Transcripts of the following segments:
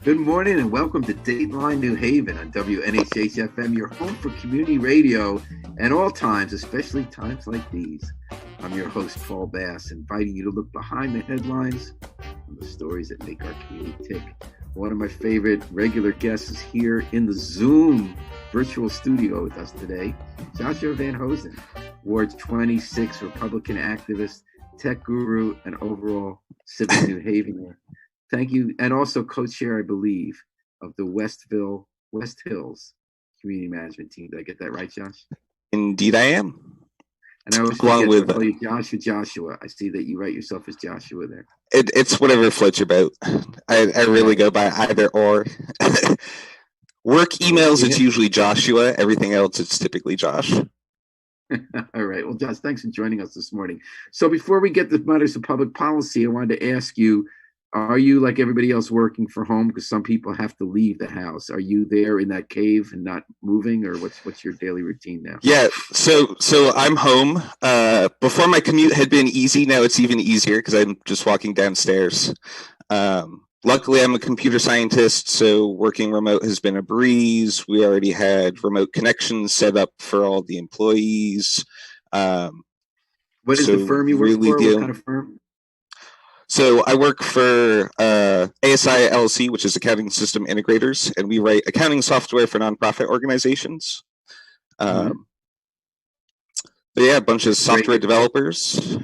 Good morning and welcome to Dateline New Haven on WNHH-FM, your home for community radio at all times, especially times like these. I'm your host, Paul Bass, inviting you to look behind the headlines and the stories that make our community tick. One of my favorite regular guests is here in the Zoom virtual studio with us today, Joshua Van Hoesen, Ward 26 Republican activist, tech guru, and overall civic New Havener. Thank you. And also co-chair, I believe, of the West Hills Community Management Team. Did I get that right, Josh? Indeed, I am. And I always forget to call you Joshua. I see that you write yourself as Joshua there. It's whatever floats your boat. I really go by either or. Work emails, it's usually Joshua. Everything else, it's typically Josh. All right. Well, Josh, thanks for joining us this morning. So before we get to matters of public policy, I wanted to ask you, are you, like everybody else, working from home? Because some people have to leave the house. Are you there in that cave and not moving, or what's your daily routine now? Yeah, so I'm home. Before, my commute had been easy. Now it's even easier because I'm just walking downstairs. Luckily, I'm a computer scientist, so working remote has been a breeze. We already had remote connections set up for all the employees. What is the firm you work for? What kind of firm? So I work for ASI LLC, which is Accounting System Integrators, and we write accounting software for nonprofit organizations. But yeah, a bunch of software developers.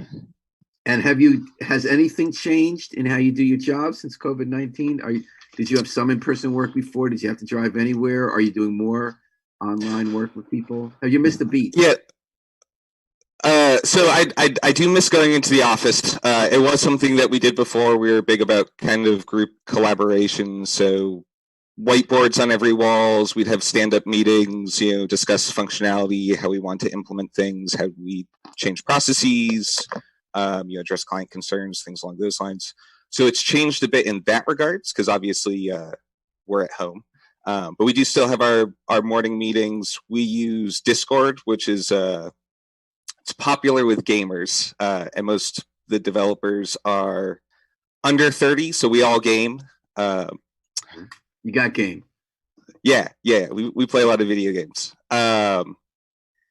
And has anything changed in how you do your job since COVID-19? Did you have some in-person work before? Did you have to drive anywhere? Are you doing more online work with people? Have you missed a beat? Yeah. So I do miss going into the office. It was something that we did before. We were big about kind of group collaboration. So whiteboards on every walls. We'd have stand-up meetings, discuss functionality, how we want to implement things, how we change processes, address client concerns, things along those lines. So it's changed a bit in that regards because obviously we're at home. But we do still have our morning meetings. We use Discord, which is it's popular with gamers, and most of the developers are under 30, so we all game. You got game? Yeah. We play a lot of video games.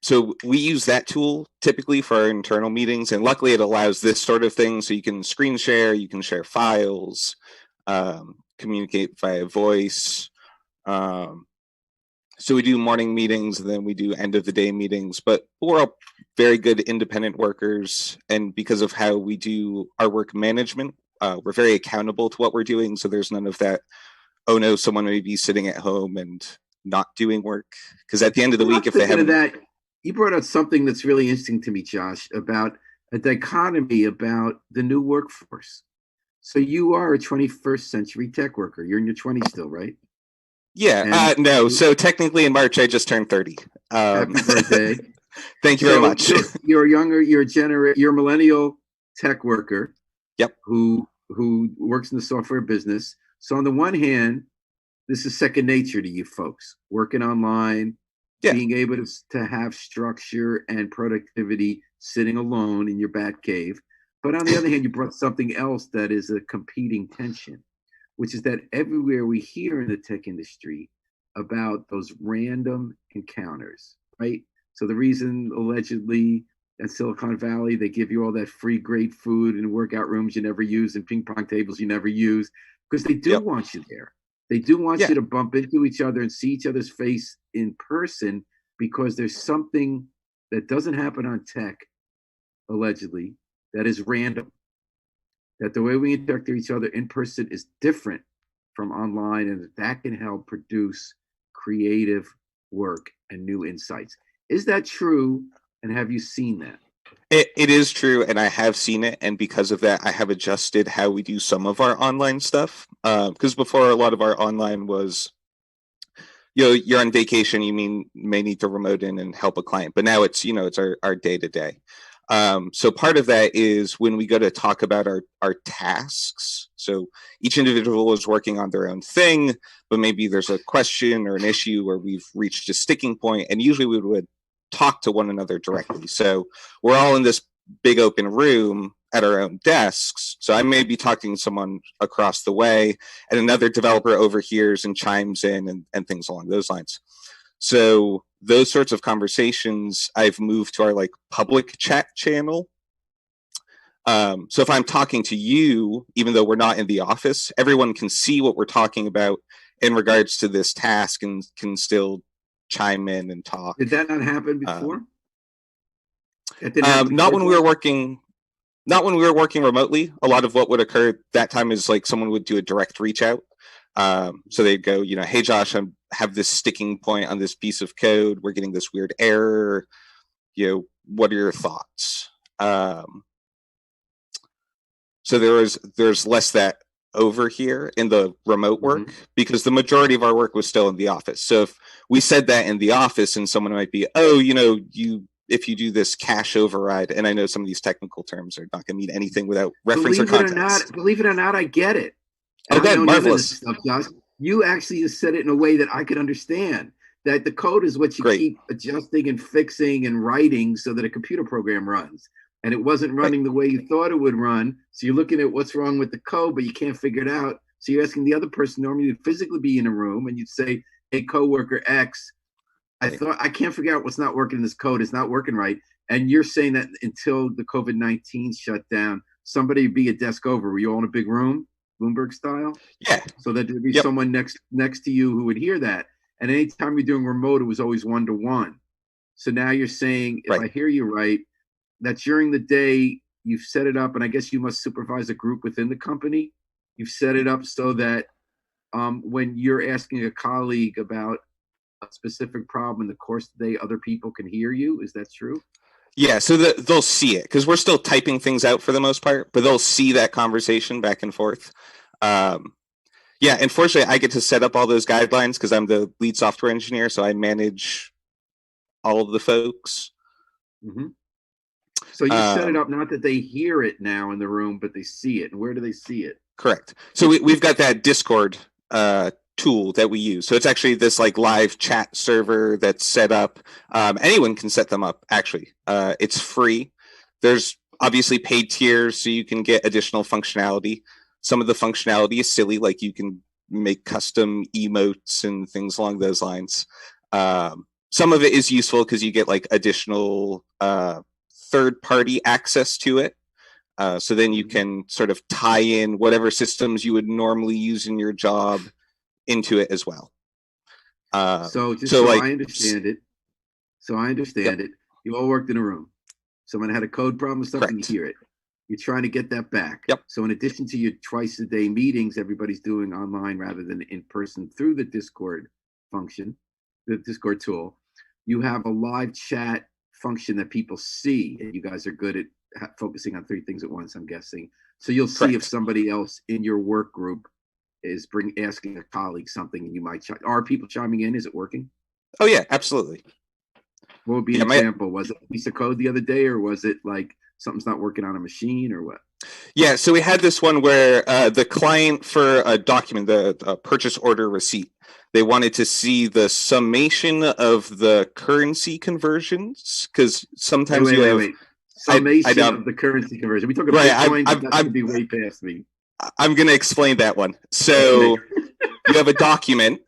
So we use that tool typically for our internal meetings, and luckily it allows this sort of thing, so you can screen share, you can share files, communicate via voice. So we do morning meetings, and then we do end of the day meetings, but we're all very good independent workers. And because of how we do our work management, we're very accountable to what we're doing. So there's none of that, oh no, someone may be sitting at home and not doing work. Because at the end of the week, if they haven't... that, you brought out something that's really interesting to me, Josh, about a dichotomy about the new workforce. So you are a 21st century tech worker. You're in your 20s still, right? Yeah, no. So technically in March, I just turned 30. Happy birthday. Thank you very much. You're younger, you're a millennial tech worker. Yep. Who works in the software business. So on the one hand, this is second nature to you folks, working online, being able to have structure and productivity, sitting alone in your bat cave. But on the other hand, you brought something else that is a competing tension, which is that everywhere we hear in the tech industry about those random encounters, right? So the reason allegedly at Silicon Valley, they give you all that free great food and workout rooms you never use and ping pong tables you never use, because they do want you there. They do want you to bump into each other and see each other's face in person, because there's something that doesn't happen on tech, allegedly, that is random. That the way we interact with each other in person is different from online, and that can help produce creative work and new insights. Is that true? And have you seen that? It is true, and I have seen it, and because of that, I have adjusted how we do some of our online stuff. Because before, a lot of our online was, you're on vacation, you may need to remote in and help a client, but now it's it's our day to day. So part of that is when we go to talk about our tasks. So each individual is working on their own thing, but maybe there's a question or an issue where we've reached a sticking point, and usually we would talk to one another directly. So we're all in this big open room, at our own desks. So I may be talking to someone across the way, and another developer overhears and chimes in and things along those lines. So those sorts of conversations I've moved to our like public chat channel. So if I'm talking to you, even though we're not in the office, everyone can see what we're talking about in regards to this task and can still chime in and talk. Did that not happen before? Not when we were working. Not when we were working remotely. A lot of what would occur that time is like someone would do a direct reach out. So they'd go, hey, Josh, I have this sticking point on this piece of code. We're getting this weird error. What are your thoughts? So there's less that over here in the remote work because the majority of our work was still in the office. So if we said that in the office and someone might be, if you do this cache override, and I know some of these technical terms are not going to mean anything without reference or context. Believe it or not, I get it. Okay, marvelous. Stuff, Josh. You actually just said it in a way that I could understand. That the code is what you keep adjusting and fixing and writing so that a computer program runs. And it wasn't running the way you thought it would run. So you're looking at what's wrong with the code, but you can't figure it out. So you're asking the other person normally to physically be in a room, and you'd say, hey, coworker X, I can't figure out what's not working in this code. It's not working right. And you're saying that until the COVID-19 shut down, somebody would be a desk over. Were you all in a big room, Bloomberg style? Yeah. So that there'd be someone next to you who would hear that. And anytime you're doing remote, it was always 1-to-1. So now you're saying, if I hear you right, that during the day you've set it up, and I guess you must supervise a group within the company. You've set it up so that when you're asking a colleague about a specific problem in the course of the day, other people can hear you. Is that true? Yeah, so they'll see it because we're still typing things out for the most part, but they'll see that conversation back and forth. Yeah, unfortunately, I get to set up all those guidelines because I'm the lead software engineer, so I manage all of the folks. Mm-hmm. So you set it up not that they hear it now in the room, but they see it. And where do they see it? Correct. So we've got that Discord tool that we use. So it's actually this like live chat server that's set up. Anyone can set them up, actually. It's free. There's obviously paid tiers, so you can get additional functionality. Some of the functionality is silly, like you can make custom emotes and things along those lines. Some of it is useful because you get like additional third-party access to it. So then you can sort of tie in whatever systems you would normally use in your job into it as well. I understand it. You all worked in a room. Someone had a code problem or something, you hear it. You're trying to get that back. Yep. So in addition to your twice-a-day meetings, everybody's doing online rather than in person through the Discord function, the Discord tool. You have a live chat function that people see, and you guys are good at focusing on 3 things at once, I'm guessing. So you'll see if somebody else in your work group is asking a colleague something, and you might are people chiming in? Is it working? Oh yeah, absolutely. What would be an example? Was it a piece of code the other day, or was it like something's not working on a machine, or what? Yeah, so we had this one where the client for a document, the purchase order receipt, they wanted to see the summation of the currency conversions, because sometimes wait. Summation of the currency conversion. We talk about Bitcoin, but that would be way past me. I'm going to explain that one. So you have a document,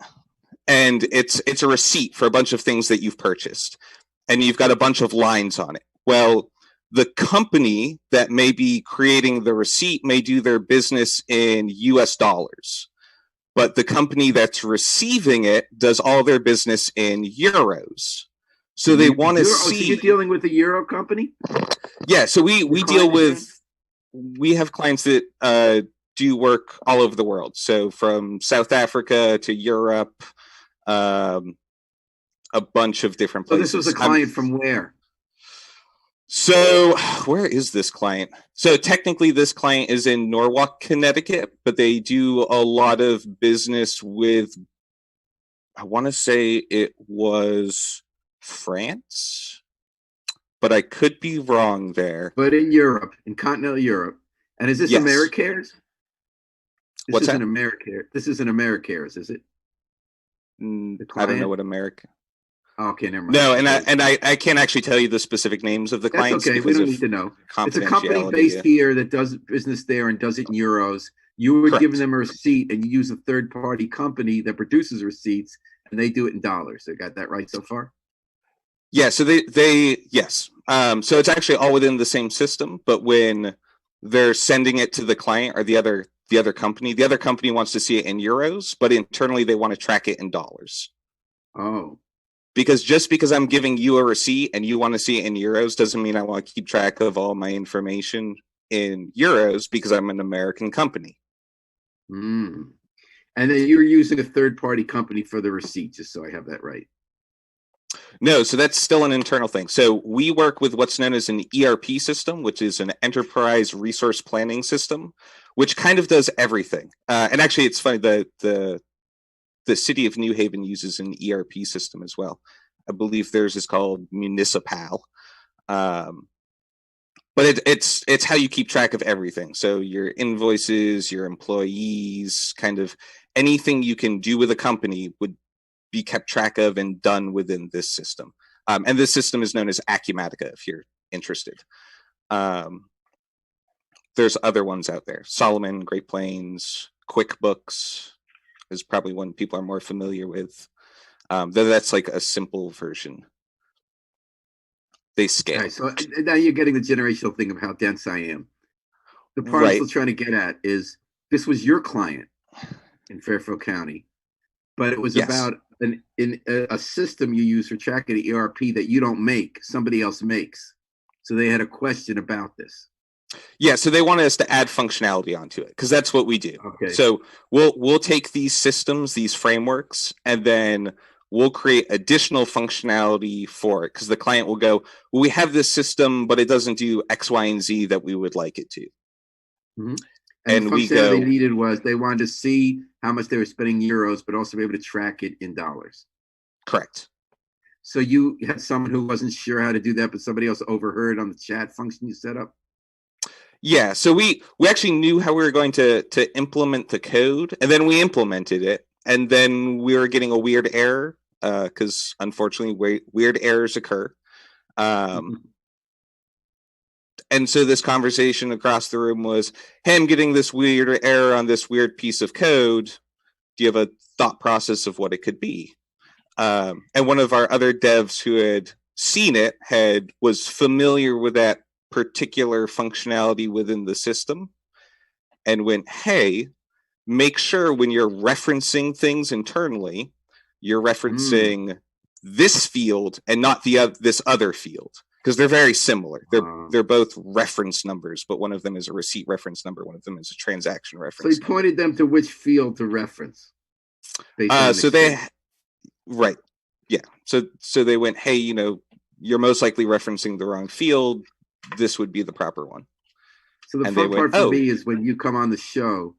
and it's a receipt for a bunch of things that you've purchased, and you've got a bunch of lines on it. Well, the company that may be creating the receipt may do their business in US dollars, but the company that's receiving it does all their business in euros. So they want to see. So you're dealing with a euro company? Yeah. So we have clients that do work all over the world. So from South Africa to Europe, a bunch of different places. So this was a client from where? So where is this client? So technically this client is in Norwalk, Connecticut, but they do a lot of business with, I want to say it was France, but I could be wrong there. But in Europe, in continental Europe. And is this Americares? What's that? This isn't Americares, is it? I don't know what America. Oh, okay, never mind. No, Okay. and I can't actually tell you the specific names of the That's clients okay. We because don't of need to know. It's a company confidentiality. based here that does business there and does it in euros. You would give Correct. them a receipt and you use a third party company that produces receipts and they do it in dollars. I got that right so far? Yeah, so they yes. So it's actually all within the same system, but when they're sending it to the client or the other company wants to see it in euros, but internally they want to track it in dollars. Oh. Because just because I'm giving you a receipt and you want to see it in euros doesn't mean I want to keep track of all my information in euros because I'm an American company. Mm. And then you're using a third party company for the receipt, just so I have that right. No, so that's still an internal thing. So we work with what's known as an ERP system, which is an enterprise resource planning system, which kind of does everything. And actually, it's funny the city of New Haven uses an ERP system as well. I believe theirs is called Municipal. But it's how you keep track of everything. So your invoices, your employees, kind of anything you can do with a company would be kept track of and done within this system. And this system is known as Acumatica, if you're interested. There's other ones out there. Solomon, Great Plains, QuickBooks is probably one people are more familiar with. That's like a simple version. They scale. Okay, so now you're getting the generational thing of how dense I am. The part I'm Right. still trying to get at is this was your client in Fairfield County, but it was Yes. about a system you use for tracking the ERP that you don't make, somebody else makes. So they had a question about this. Yeah, so they wanted us to add functionality onto it because that's what we do. Okay. So we'll take these systems, these frameworks, and then we'll create additional functionality for it because the client will go, well, we have this system, but it doesn't do X, Y, and Z that we would like it to. Mm-hmm. And the we functionality go, they needed was they wanted to see how much they were spending euros, but also be able to track it in dollars. correct. So you had someone who wasn't sure how to do that, but somebody else overheard on the chat function you set up? Yeah, so we actually knew how we were going to implement the code, and then we implemented it, and then we were getting a weird error because unfortunately weird errors occur. And so this conversation across the room was, hey, I'm getting this weird error on this weird piece of code. Do you have a thought process of what it could be? And one of our other devs who had seen it was familiar with that particular functionality within the system and went, hey, make sure when you're referencing things internally, you're referencing this field and not this other field because they're very similar. They're both reference numbers, but one of them is a receipt reference number, one of them is a transaction reference. So you pointed them to which field to reference. So they, right, yeah. So they went, hey, you're most likely referencing the wrong field. This would be the proper one. So the fun part for me is when you come on the show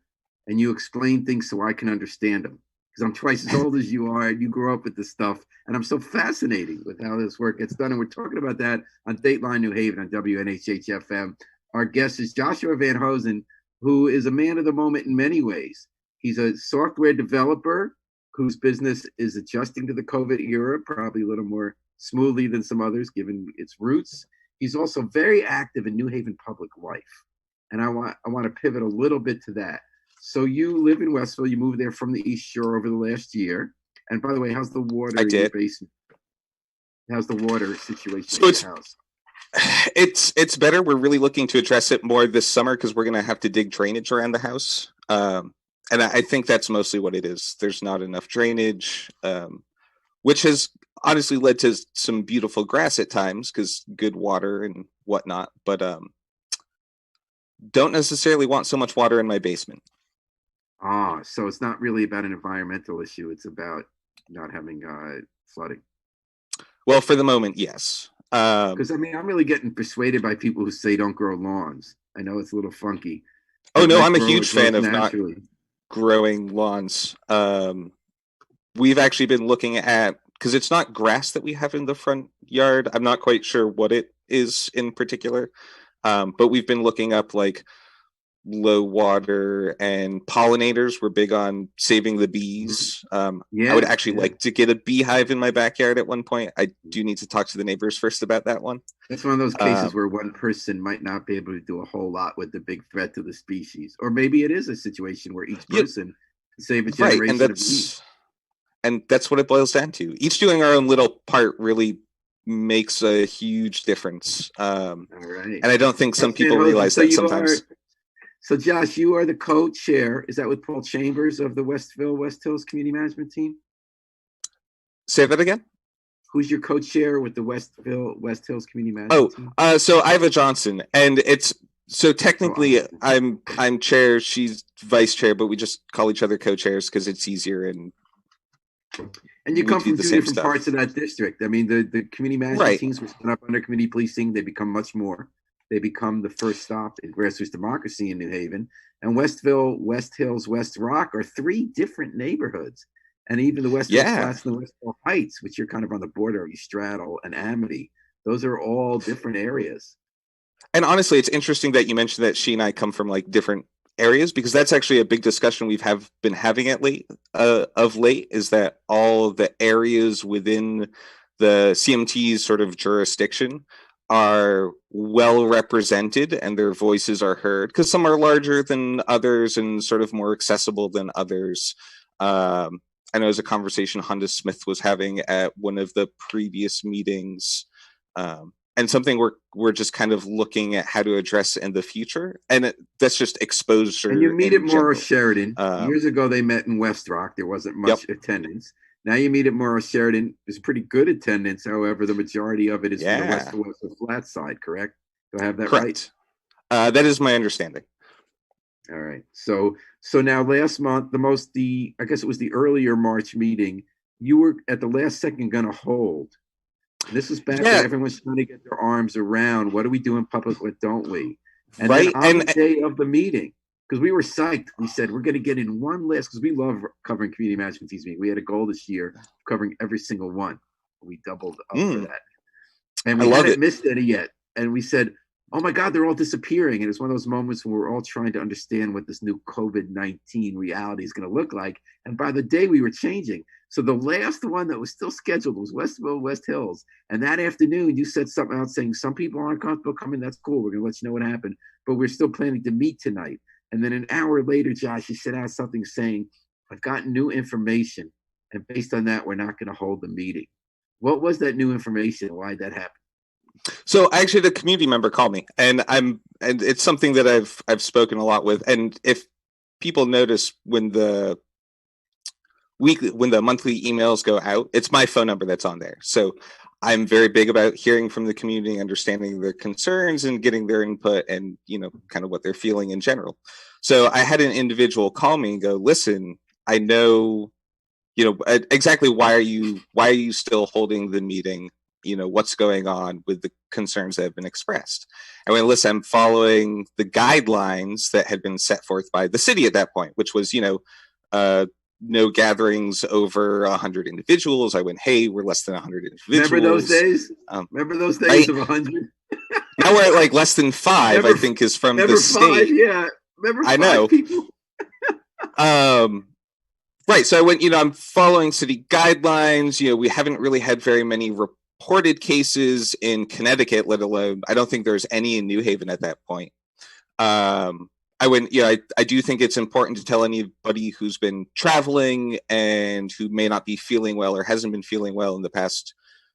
and you explain things so I can understand them. Because I'm twice as old as you are and you grew up with this stuff. And I'm so fascinated with how this work gets done. And we're talking about that on Dateline New Haven on WNHH-FM. Our guest is Joshua Van Hoesen, who is a man of the moment in many ways. He's a software developer whose business is adjusting to the COVID era, probably a little more smoothly than some others, given its roots. He's also very active in New Haven public life. And I want to pivot a little bit to that. So you live in Westville. You moved there from the East Shore over the last year. And by the way, how's the water in your basement? How's the water situation in your house? It's better. We're really looking to address it more this summer because we're going to have to dig drainage around the house. And I think that's mostly what it is. There's not enough drainage, which has honestly led to some beautiful grass at times because good water and whatnot. But don't necessarily want so much water in my basement. So it's not really about an environmental issue. It's about not having flooding. Well, for the moment, yes. Because I'm really getting persuaded by people who say don't grow lawns. I know it's a little funky. Oh no, I'm a huge fan of not growing lawns. We've actually been looking at, because it's not grass that we have in the front yard. I'm not quite sure what it is in particular. But we've been looking up like low water, and pollinators. We're big on saving the bees. I would actually like to get a beehive in my backyard at one point. I do need to talk to the neighbors first about that one. That's one of those cases where one person might not be able to do a whole lot with the big threat to the species. Or maybe it is a situation where each person can save a generation of bees. And that's what it boils down to. Each doing our own little part really makes a huge difference. All right. And I don't think some people realize that sometimes. So, Josh, you are the co-chair. Is that with Paul Chambers of the West Hills Community Management Team? Say that again? Who's your co-chair with the West Hills Community Management Team? So Iva Johnson, and it's so technically I'm chair, she's vice chair, but we just call each other co-chairs because it's easier. And you come from two different parts of that district. I mean, the community management teams were set up under community policing. They become much more. They become the first stop in grassroots democracy in New Haven. And Westville, West Hills, West Rock are three different neighborhoods. And even the Westville Flats and the Westville Heights, which you're kind of on the border, you straddle, and Amity, those are all different areas. And honestly, it's interesting that you mentioned that she and I come from like different areas, because that's actually a big discussion we've been having of late, is that all the areas within the CMT's sort of jurisdiction are well represented and their voices are heard, because some are larger than others and sort of more accessible than others. I know it was a conversation Honda Smith was having at one of the previous meetings, and something we're just kind of looking at how to address in the future. And that's just exposure. And you meet at Morrow Sheridan. Years ago, they met in West Rock. There wasn't much attendance. Now you meet at Morrow Sheridan. There's pretty good attendance. However, the majority of it is from the West to West Flat side, correct? Do I have that right? That is my understanding. All right. So now last month, I guess it was the earlier March meeting, you were at the last second going to hold. This is back when everyone's trying to get their arms around, what do we do in public, what don't we? And then on the day of the meeting, because we were psyched, we said we're going to get in one list, because we love covering community management teams meeting. We had a goal this year covering every single one. We doubled up for that. And we hadn't missed any yet. And we said, oh my God, they're all disappearing. And it's one of those moments when we're all trying to understand what this new COVID-19 reality is going to look like. And by the day, we were changing. So the last one that was still scheduled was Westville, West Hills. And that afternoon, you said something out saying, some people aren't comfortable coming. That's cool. We're going to let you know what happened. But we're still planning to meet tonight. And then an hour later, Josh, you sent out something saying, I've gotten new information. And based on that, we're not going to hold the meeting. What was that new information? Why did that happen? So actually, the community member called me, and it's something that I've spoken a lot with. And if people notice when the monthly emails go out, it's my phone number that's on there. So I'm very big about hearing from the community, understanding their concerns and getting their input and, kind of what they're feeling in general. So I had an individual call me and go, listen, I know, exactly why are you still holding the meeting? What's going on with the concerns that have been expressed. I went, listen, I'm following the guidelines that had been set forth by the city at that point, which was, no gatherings over 100 individuals. I went, hey, we're less than 100 individuals. Remember those days? Remember those days of 100? Now we're at like less than 5, I think, is from the state. Yeah. Remember 5 I know. People? Right. So I went, I'm following city guidelines. We haven't really had very many reported cases in Connecticut, let alone, I don't think there's any in New Haven at that point. I went, I do think it's important to tell anybody who's been traveling and who may not be feeling well or hasn't been feeling well in the past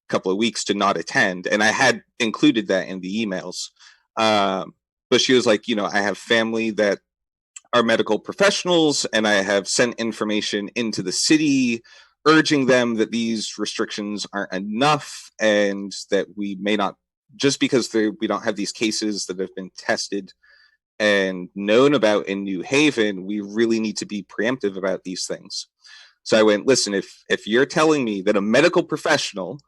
couple of weeks to not attend. And I had included that in the emails. But she was like, I have family that are medical professionals, and I have sent information into the city urging them that these restrictions aren't enough and that we may not, just because we don't have these cases that have been tested and known about in New Haven, we really need to be preemptive about these things. So I went, listen, if you're telling me that a medical professional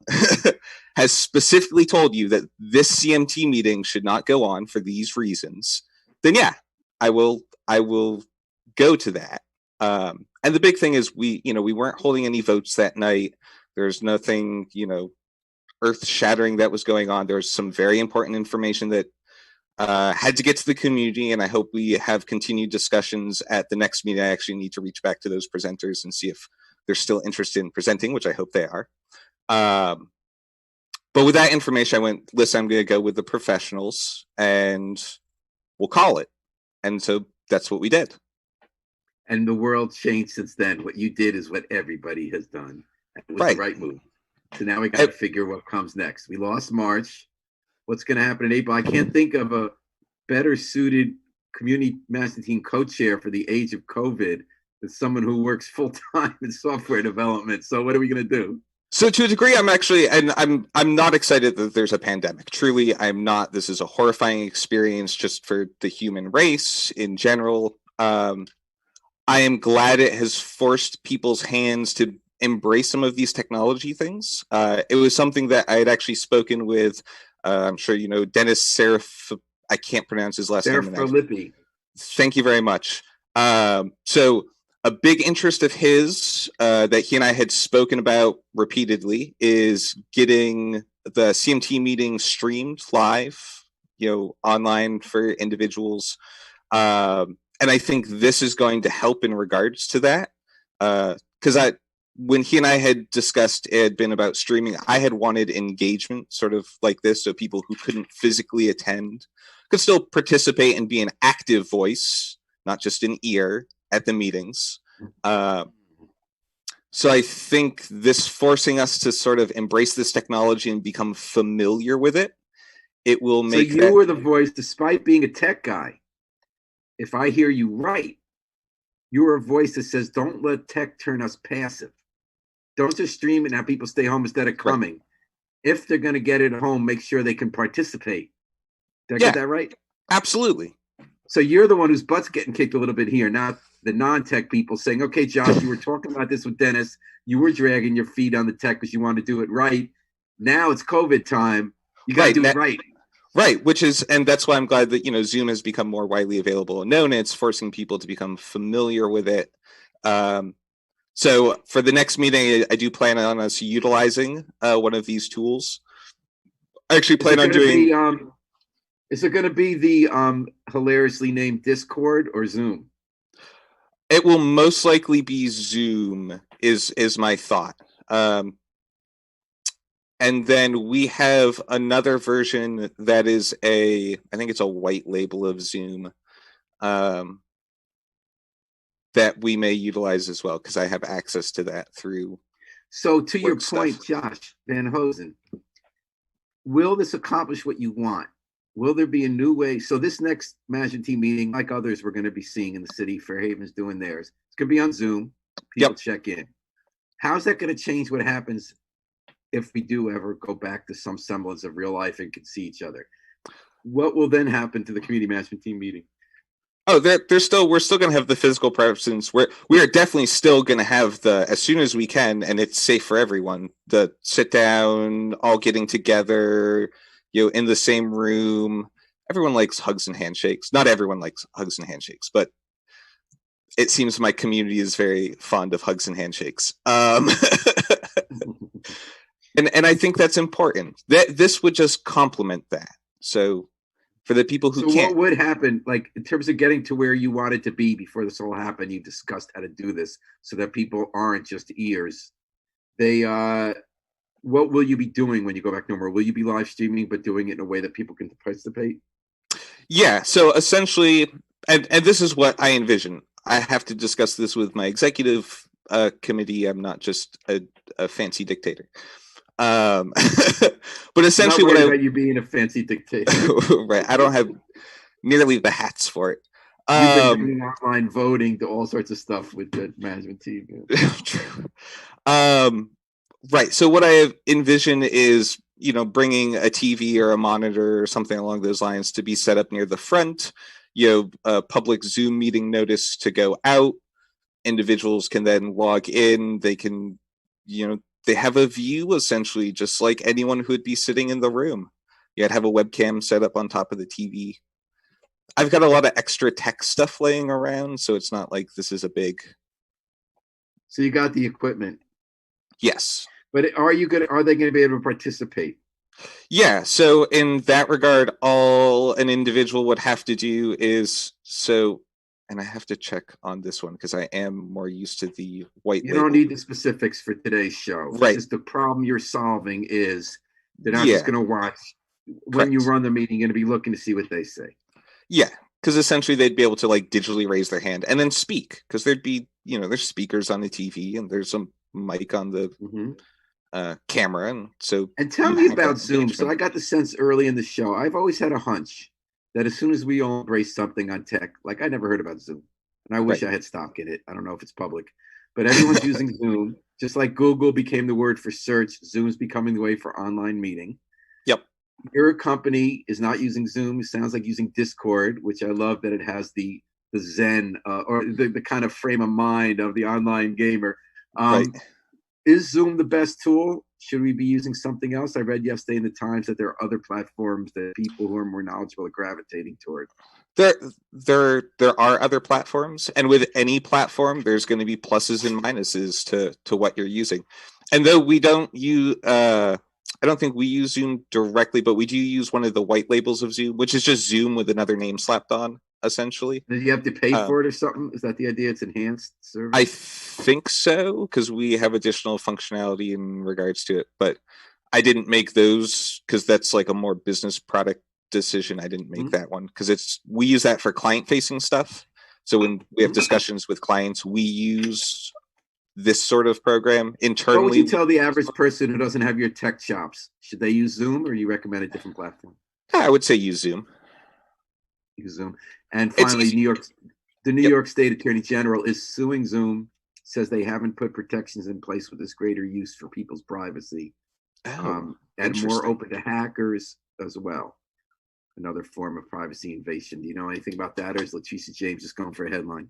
has specifically told you that this CMT meeting should not go on for these reasons, then yeah, I will go to that. And the big thing is we weren't holding any votes that night. There's nothing, earth shattering that was going on. There was some very important information that Had to get to the community, and I hope we have continued discussions at the next meeting. I actually need to reach back to those presenters and see if they're still interested in presenting, which I hope they are. But with that information, I went, listen, I'm going to go with the professionals, and we'll call it. And so that's what we did. And the world changed since then. What you did is what everybody has done. It was the right move. So now we got to figure what comes next. We lost March. What's going to happen in April? I can't think of a better suited community master team co-chair for the age of COVID than someone who works full time in software development. So what are we going to do? So to a degree, I'm not excited that there's a pandemic. Truly, I'm not. This is a horrifying experience just for the human race in general. I am glad it has forced people's hands to embrace some of these technology things. It was something that I had actually spoken with, I'm sure you know, Dennis Serif. I can't pronounce his last name. Serif. Thank you very much. So a big interest of his that he and I had spoken about repeatedly is getting the CMT meeting streamed live, online for individuals. And I think this is going to help in regards to that. Because when he and I had discussed, it had been about streaming, I had wanted engagement sort of like this, so people who couldn't physically attend could still participate and be an active voice, not just an ear at the meetings. So I think this forcing us to sort of embrace this technology and become familiar with it, it will make. So you were the voice, despite being a tech guy. If I hear you right, you're a voice that says, don't let tech turn us passive. Don't just stream it and have people stay home instead of coming. Right. If they're going to get it at home, make sure they can participate. Did I get that right? Absolutely. So you're the one whose butt's getting kicked a little bit here, not the non-tech people saying, okay, Josh, you were talking about this with Dennis. You were dragging your feet on the tech because you want to do it right. Now it's COVID time. You got to do it right. Right, and that's why I'm glad that, Zoom has become more widely available and known. It's forcing people to become familiar with it. So for the next meeting, I do plan on us utilizing one of these tools. I actually plan on doing... is it going to be the hilariously named Discord or Zoom? It will most likely be Zoom, is my thought. And then we have another version that is I think it's a white label of Zoom that we may utilize as well, because I have access to that through. So to your point, Josh Van Hoesen, will this accomplish what you want? Will there be a new way? So this next management team meeting, like others we're going to be seeing in the city, Fairhaven's doing theirs. It's going to be on Zoom. People check in. How's that going to change what happens if we do ever go back to some semblance of real life and can see each other? What will then happen to the community management team meeting? Oh, we're still going to have the physical presence. We are definitely still going to have as soon as we can, and it's safe for everyone, the sit down, all getting together, in the same room. Everyone likes hugs and handshakes. Not everyone likes hugs and handshakes, but it seems my community is very fond of hugs and handshakes. And I think that's important. This would just complement that. So for the people who can't. What would happen, like in terms of getting to where you wanted to be before this all happened? You discussed how to do this so that people aren't just ears. What will you be doing when you go back to normal? Will you be live streaming, but doing it in a way that people can participate? Yeah. So essentially, and this is what I envision. I have to discuss this with my executive committee. I'm not just a fancy dictator. But essentially, what about you being a fancy dictator? Right, I don't have nearly the hats for it. You've been doing online voting to all sorts of stuff with the management team. Right. So what I envision is, bringing a TV or a monitor or something along those lines to be set up near the front. A public Zoom meeting notice to go out. Individuals can then log in. They can, they have a view essentially just like anyone who would be sitting in the room. You'd have a webcam set up on top of the TV. I've got a lot of extra tech stuff laying around, so it's not like this is a big. So you got the equipment. Yes. But are they going to be able to participate? Yeah, so in that regard, all an individual would have to do is and I have to check on this one because I am more used to the white You don't label. need the specifics for today's show. Right. Just the problem you're solving is they're not just Yeah, going to watch. When you correct. run the meeting, you're going to be looking to see what they say. Yeah, because essentially they'd be able to like digitally raise their hand and then speak because there'd be, there's speakers on the TV and there's a mic on the camera. And so And tell you me have that about Zoom. So engagement. I got the sense early in the show, I've always had a hunch that as soon as we all embrace something on tech, like I never heard about Zoom. And I wish Right. I had stock in it. I don't know if it's public, but everyone's using Zoom. Just like Google became the word for search, Zoom's becoming the way for online meeting. Yep. Your company is not using Zoom. It sounds like using Discord, which I love that it has the Zen or the kind of frame of mind of the online gamer. Right. Is Zoom the best tool? Should we be using something else? I read yesterday in the Times that there are other platforms that people who are more knowledgeable are gravitating toward. There are other platforms, and with any platform, there's going to be pluses and minuses to what you're using. And though we don't use, I don't think we use Zoom directly, but we do use one of the white labels of Zoom, which is just Zoom with another name slapped on, essentially. Do you have to pay for it or something? Is that the idea? It's enhanced service? I think so, because we have additional functionality in regards to it, but I didn't make those because that's like a more business product decision. I didn't make that one because we use that for client facing stuff. So when we have discussions with clients, we use this sort of program internally. What would you tell the average person who doesn't have your tech chops? Should they use Zoom, or you recommend a different platform? I would say use Zoom. Use Zoom. And finally, the New York State Attorney General is suing Zoom, says they haven't put protections in place with this greater use for people's privacy, and more open to hackers as well. Another form of privacy invasion. Do you know anything about that, or is Letitia James just going for a headline?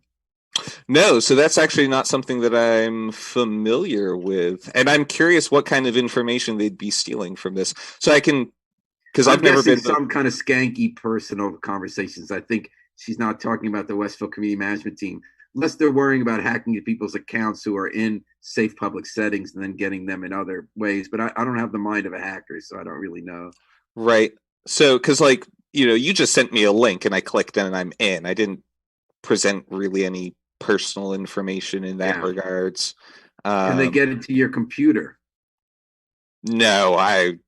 No, so that's actually not something that I'm familiar with, and I'm curious what kind of information they'd be stealing from this. So I can, because I've never been some kind of skanky personal conversations. I think she's not talking about the Westfield Community Management Team, unless they're worrying about hacking people's accounts who are in safe public settings and then getting them in other ways. But I don't have the mind of a hacker, so I don't really know. Right. So, because you just sent me a link and I clicked and I'm in. I didn't present really any personal information in that regards. Can they get into your computer? No, I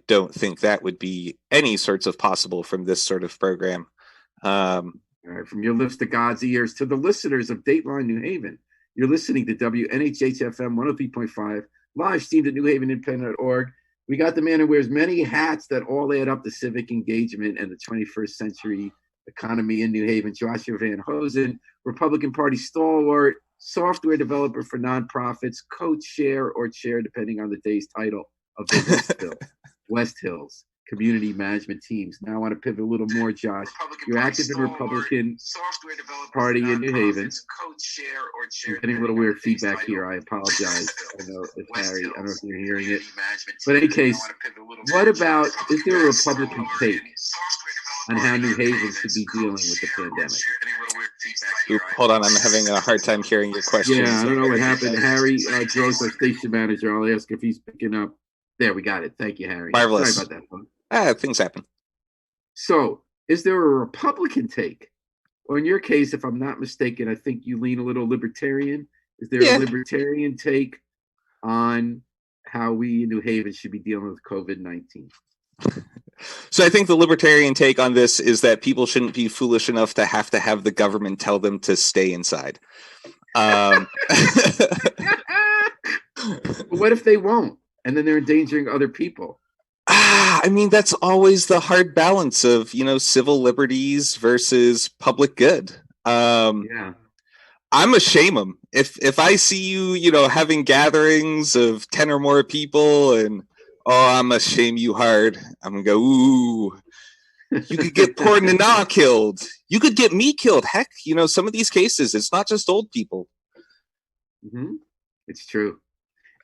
don't think that would be any sorts of possible from this sort of program. All right, from your lips to God's ears to the listeners of Dateline New Haven. You're listening to WNHHFM 103.5, live streamed at newhavenindependent.org. We got the man who wears many hats that all add up to civic engagement and the 21st century economy in New Haven. Joshua Van Hoesen, Republican Party stalwart, software developer for nonprofits, co-chair or chair, depending on the day's title, of the West Hills community management teams. Now I want to pivot a little more, Josh. You're active in Republican Party in New Haven. I'm getting a little weird feedback here. I apologize. I know if Harry, I don't know if you're hearing it. But in any case, what about, is there a Republican take on how New Haven should be dealing with the pandemic? Oop, hold on, I'm having a hard time hearing your question. Yeah, I don't know what happened. Harry Gross, our station manager, I'll ask if he's picking up. There, we got it. Thank you, Harry. Marvelous. Sorry about that. Things happen. So, is there a Republican take? Or in your case, if I'm not mistaken, I think you lean a little libertarian. Is there a libertarian take on how we in New Haven should be dealing with COVID-19? So I think the libertarian take on this is that people shouldn't be foolish enough to have the government tell them to stay inside. What if they won't? And then they're endangering other people. I mean, that's always the hard balance of, civil liberties versus public good. I'm a shame them. If I see you, having gatherings of 10 or more people and, I'm a shame you hard. I'm going to go, ooh, you could get poor Nana killed. You could get me killed. Heck, some of these cases, it's not just old people. Mm-hmm. It's true.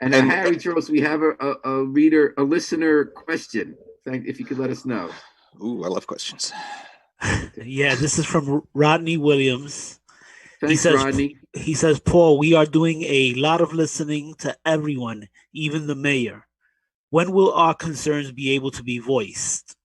And Harry Charles, we have a listener question. If you could let us know. Ooh, I love questions. Yeah, this is from Rodney Williams. Thanks, Rodney. He says, Paul, we are doing a lot of listening to everyone, even the mayor. When will our concerns be able to be voiced?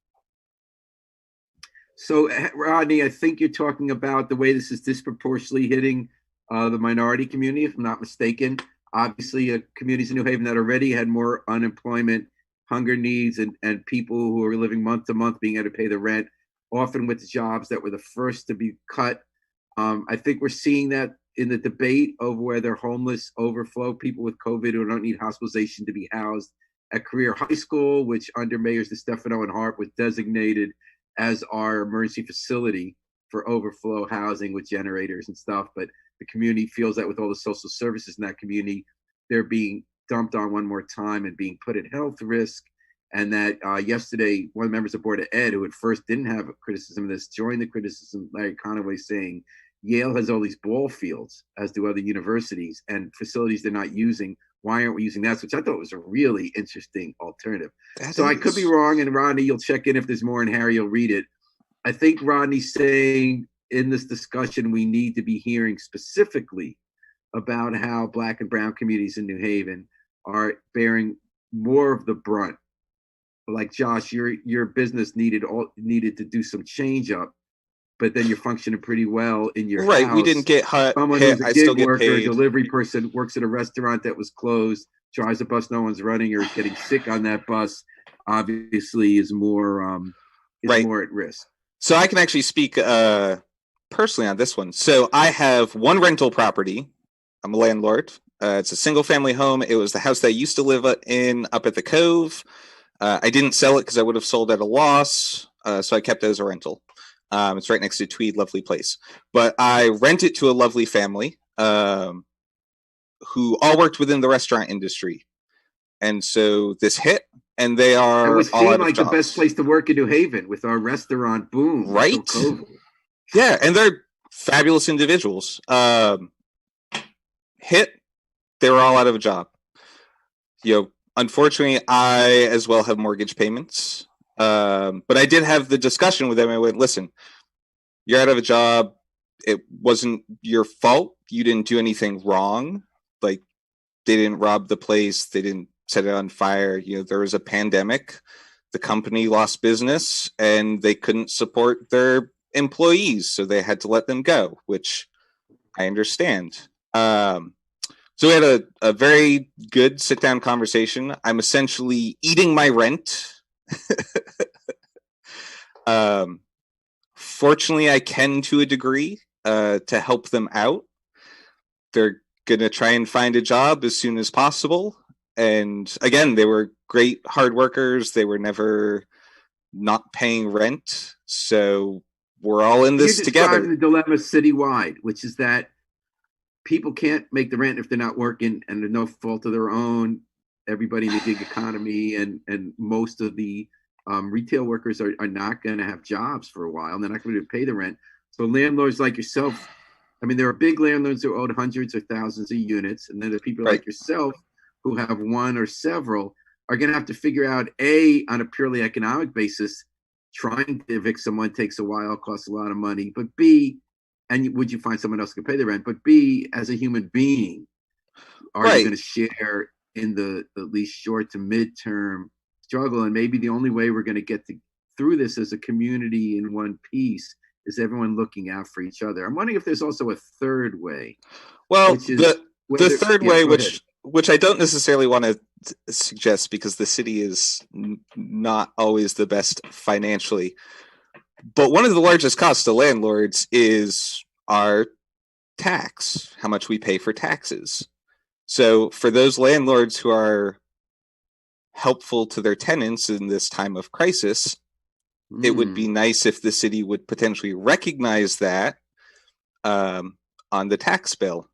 So, Rodney, I think you're talking about the way this is disproportionately hitting the minority community, if I'm not mistaken. Obviously, communities in New Haven that already had more unemployment, hunger needs, and people who are living month to month being able to pay the rent, often with jobs that were the first to be cut. I think we're seeing that in the debate over whether homeless overflow, people with COVID who don't need hospitalization to be housed at Career High School, which under Mayors DeStefano and Hart was designated as our emergency facility for overflow housing with generators and stuff. But the community feels that with all the social services in that community, they're being dumped on one more time and being put at health risk. And that yesterday, one of the members of the Board of Ed, who at first didn't have a criticism of this, joined the criticism, Larry Conaway, saying Yale has all these ball fields, as do other universities, and facilities they're not using. Why aren't we using that? Which I thought was a really interesting alternative. So I could be wrong, and Rodney, you'll check in if there's more, and Harry, you'll read it. I think Rodney's saying in this discussion we need to be hearing specifically about how Black and brown communities in New Haven are bearing more of the brunt. Like Josh, your business needed to do some change up, but then you're functioning pretty well in your right. house. We didn't get someone hit. who's a I gig still get worker, paid. a delivery person, works at a restaurant that was closed, drives a bus no one's running, or is getting sick on that bus, obviously is more more at risk. So I can actually speak personally on this one. So I have one rental property. I'm a landlord. It's a single family home. It was the house that I used to live in up at the Cove. I didn't sell it because I would have sold at a loss. So I kept it as a rental. It's right next to Tweed, lovely place. But I rent it to a lovely family who all worked within the restaurant industry. And so this hit, and they are it was all out like of jobs. The best place to work in New Haven with our restaurant boom. Right? Yeah, and they're fabulous individuals. Hit, they were all out of a job. Unfortunately, I as well have mortgage payments. But I did have the discussion with them. I went, listen, you're out of a job. It wasn't your fault. You didn't do anything wrong. Like, they didn't rob the place. They didn't set it on fire. There was a pandemic. The company lost business and they couldn't support their employees. So they had to let them go, which I understand. So we had a very good sit-down conversation. I'm essentially eating my rent. Fortunately, I can to a degree to help them out. They're going to try and find a job as soon as possible. And again, they were great hard workers. They were never not paying rent. So we're all in this together. You're describing the dilemma citywide, which is that people can't make the rent if they're not working, and they're no fault of their own. Everybody in the gig economy and most of the retail workers are not going to have jobs for a while, and they're not going to pay the rent. So landlords like yourself, I mean, there are big landlords who own hundreds or thousands of units, and then there are people like yourself who have one or several, are going to have to figure out, A, on a purely economic basis, trying to evict someone takes a while, costs a lot of money, but B, and would you find someone else who can pay the rent? But B, as a human being, are you going to share in the at least short to midterm struggle? And maybe the only way we're going to get through this as a community in one piece is everyone looking out for each other. I'm wondering if there's also a third way. Well, the third way, which I don't necessarily want to suggest because the city is not always the best financially. But one of the largest costs to landlords is our tax, how much we pay for taxes. So for those landlords who are helpful to their tenants in this time of crisis, it would be nice if the city would potentially recognize that on the tax bill.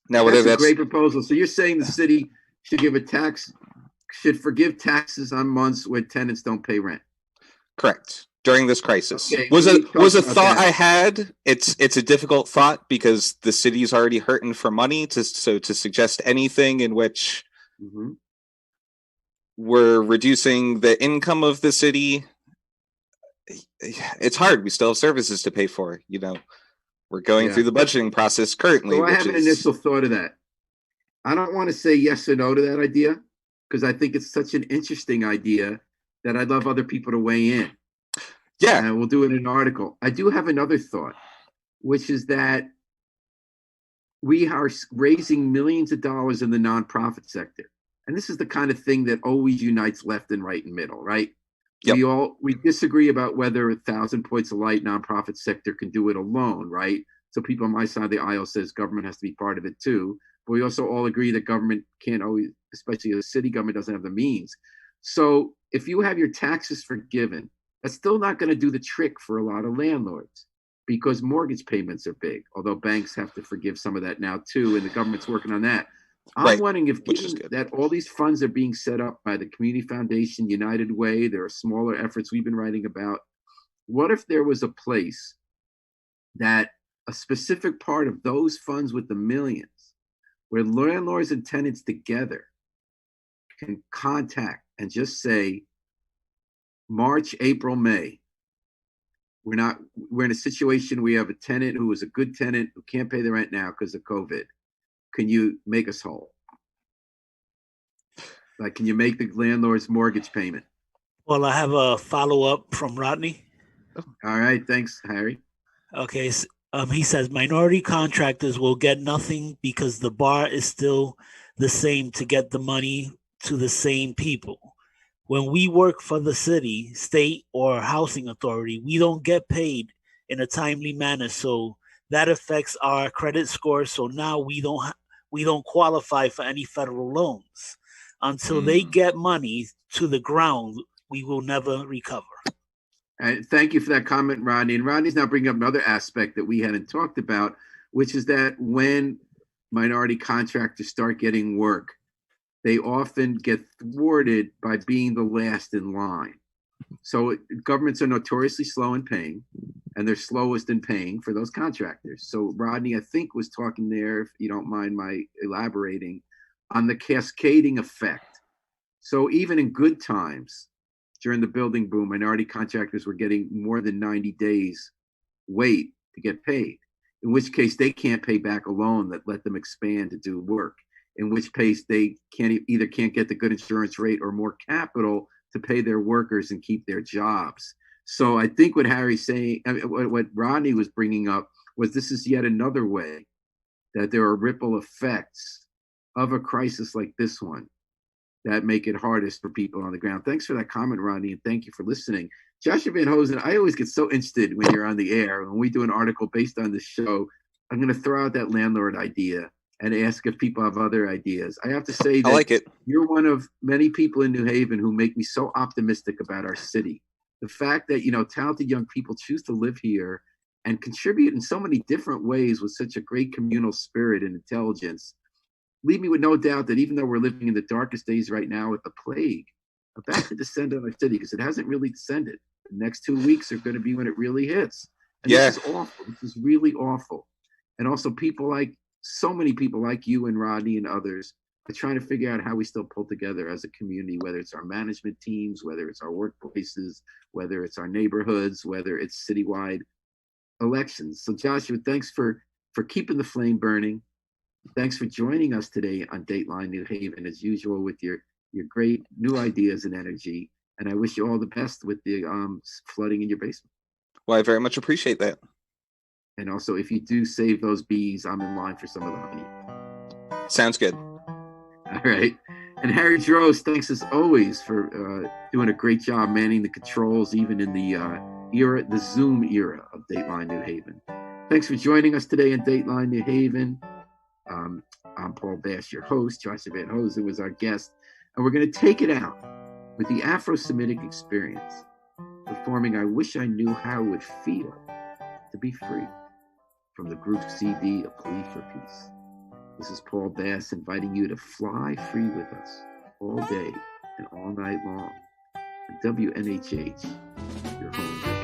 Now, that's a great proposal. So you're saying the city should forgive taxes on months where tenants don't pay rent? Correct. During this crisis. Okay, was a thought I had. It's a difficult thought because the city is already hurting for money. To suggest anything in which we're reducing the income of the city, it's hard. We still have services to pay for. We're going through the budgeting process currently. So I have an initial thought of that. I don't want to say yes or no to that idea, because I think it's such an interesting idea that I'd love other people to weigh in. Yeah. And we'll do it in an article. I do have another thought, which is that we are raising millions of dollars in the nonprofit sector. And this is the kind of thing that always unites left and right and middle, right? Yep. We disagree about whether 1,000 Points of Light nonprofit sector can do it alone, right? So people on my side of the aisle says government has to be part of it too. But we also all agree that government can't always, especially a city government doesn't have the means. So if you have your taxes forgiven, that's still not going to do the trick for a lot of landlords because mortgage payments are big, although banks have to forgive some of that now too, and the government's working on that. I'm wondering if, given that all these funds are being set up by the Community Foundation, United Way, there are smaller efforts we've been writing about. What if there was a place that a specific part of those funds with the millions, where landlords and tenants together can contact and just say, March, April, May, we're in a situation where we have a tenant who is a good tenant who can't pay the rent now because of COVID. Can you make us whole? Like, can you make the landlord's mortgage payment? Well, I have a follow-up from Rodney. All right. Thanks, Harry. Okay. He says minority contractors will get nothing because the bar is still the same to get the money to the same people. When we work for the city, state, or housing authority, we don't get paid in a timely manner. So that affects our credit score. So now we don't qualify for any federal loans. Until they get money to the ground, we will never recover. And thank you for that comment, Rodney. And Rodney's now bringing up another aspect that we hadn't talked about, which is that when minority contractors start getting work, they often get thwarted by being the last in line. So governments are notoriously slow in paying, and they're slowest in paying for those contractors. So Rodney, I think, was talking there, if you don't mind my elaborating, on the cascading effect. So even in good times, during the building boom, minority contractors were getting more than 90 days wait to get paid, in which case they can't pay back a loan that let them expand to do work, in which case they can't get the good insurance rate or more capital to pay their workers and keep their jobs. So I think what Harry's saying, what Rodney was bringing up was this is yet another way that there are ripple effects of a crisis like this one that make it hardest for people on the ground. Thanks for that comment, Rodney, and thank you for listening. Joshua Van Hoesen, I always get so interested when you're on the air. When we do an article based on this show, I'm going to throw out that landlord idea and ask if people have other ideas. I have to say that I like it. You're one of many people in New Haven who make me so optimistic about our city. The fact that, talented young people choose to live here and contribute in so many different ways with such a great communal spirit and intelligence leave me with no doubt that even though we're living in the darkest days right now with the plague, about to descend on our city, because it hasn't really descended. The next 2 weeks are going to be when it really hits. And This is awful. This is really awful. And also so many people like you and Rodney and others are trying to figure out how we still pull together as a community, whether it's our management teams, whether it's our workplaces, whether it's our neighborhoods, whether it's citywide elections. So Joshua, thanks for keeping the flame burning. Thanks for joining us today on Dateline New Haven, as usual, with your great new ideas and energy. And I wish you all the best with the flooding in your basement. Well, I very much appreciate that. And also, if you do save those bees, I'm in line for some of the honey. Sounds good. All right. And Harry Drost, thanks as always for doing a great job manning the controls, even in the Zoom era of Dateline New Haven. Thanks for joining us today in Dateline New Haven. I'm Paul Bass, your host. Joshua Van Hoesen was our guest. And we're going to take it out with the Afro-Semitic Experience, performing I Wish I Knew How It Would Feel to Be Free from the group CD, A Plea for Peace. This is Paul Bass inviting you to fly free with us all day and all night long. WNHH, your home.